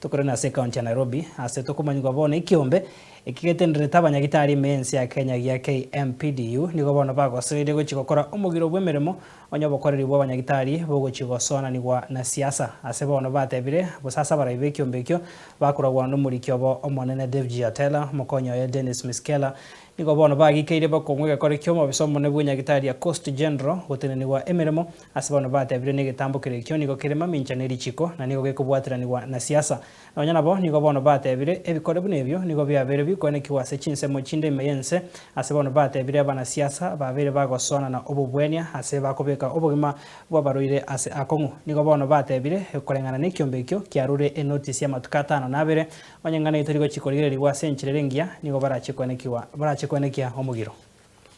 tukorana se county ya Nairobi ase tukumanywa bona ikiombe ikigetendereta abanyagitari mensi ya Kenya ya Kmpdu nigo bona bagosereirie gochigokora omogiro bw'emeremo onyobokoreri bwa abanyagitari bogochigosona nigwa na siasa ase bona batebire busasa baraibe ikiombe ekyo bakoragwa n'omuriki obo omonene David Atela mokonyo ya Dennis Miskela nigo bona bagikeire bakongwe gakore kyomo bisomo ne bw'anyagitari ya Coast General goteneni wa emeremo ase bona batebire n'egetambukire ekyo nigo kirema mincha n'erichiko na nigo gekobwatiranirwa na siasa abanyana bo nigo bona batebire ebikore bunebyo nigo byabere bikonekiwa se chinsemo chinde meyense ase bona batebire abana siasa babere bagosona na Obobwenia ase bakobeka obogima bwabaroire ase akongu nigo bona batebire ekorengana n'ekiombe ekyo kiarure enotice ya matukatano nabere banyangana itorigo chikorigererwa senchirerengia nigo barachikonekia omogiro.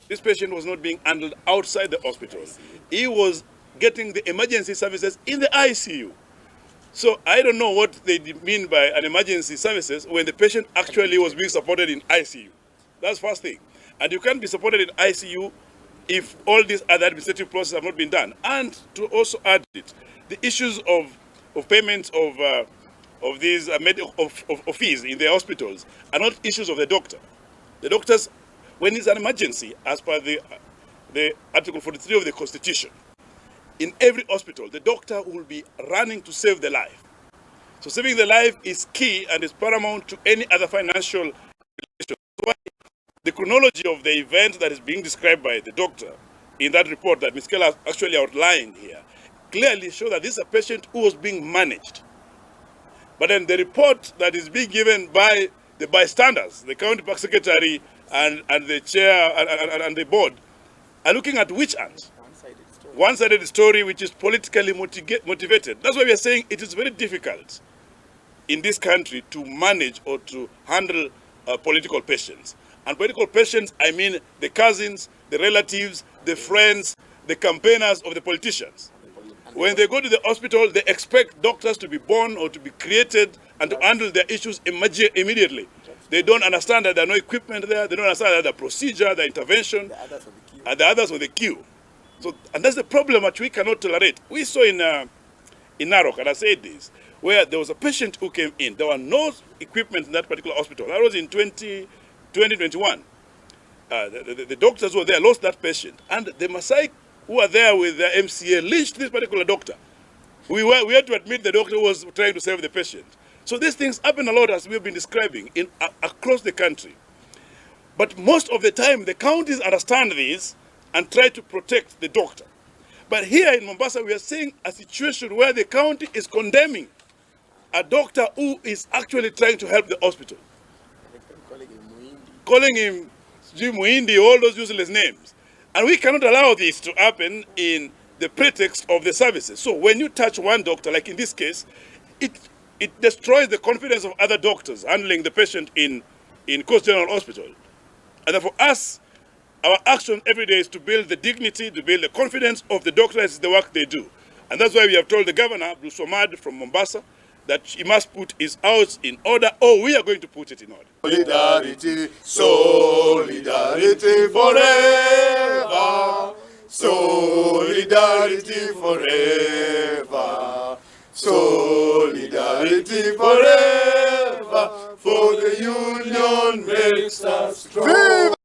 This patient was not being handled outside the hospital. He was getting the emergency services in the ICU. So I don't know what they mean by an emergency services when the patient actually was being supported in ICU. That's first thing. And you can't be supported in ICU if all these other administrative processes have not been done. And to also add it, the issues of payments of these of fees in the hospitals are not issues of the doctor. The doctors, when it's an emergency, as per the Article 43 of the Constitution, in every hospital, the doctor will be running to save the life. So saving the life is key and is paramount to any other financial relation. So the chronology of the event that is being described by the doctor in that report that Ms. Keller actually outlined here clearly shows that this is a patient who was being managed. But then the report that is being given by the bystanders, the county park secretary and the chair and the board, are looking at which end? One-sided story which is politically motivated. That's why we are saying it is very difficult in this country to manage or to handle political patients. And political patients, I mean the cousins, the relatives, the friends, the campaigners of the politicians. When they go to the hospital, they expect doctors to be born or to be created and to handle their issues immediately. They don't understand that there are no equipment there. They don't understand that the procedure, the intervention, and the others on the queue. So, and that's the problem which we cannot tolerate. We saw in Narok, and I said this, where there was a patient who came in. There were no equipment in that particular hospital. That was in 2021. The doctors who were there lost that patient. And the Maasai who were there with the MCA lynched this particular doctor. We had to admit the doctor was trying to save the patient. So these things happen a lot, as we've been describing, across the country. But most of the time, the counties understand this and try to protect the doctor. But here in Mombasa, we are seeing a situation where the county is condemning a doctor who is actually trying to help the hospital. Calling him Muindi, all those useless names. And we cannot allow this to happen in the pretext of the services. So when you touch one doctor, like in this case, it destroys the confidence of other doctors handling the patient in Coast General Hospital. And therefore, us, our action every day is to build the dignity, to build the confidence of the doctors in the work they do. And that's why we have told the governor, Bruce Omad from Mombasa, that he must put his house in order, or we are going to put it in order. Solidarity, solidarity forever. Solidarity forever. Solidarity forever. For the union makes us strong.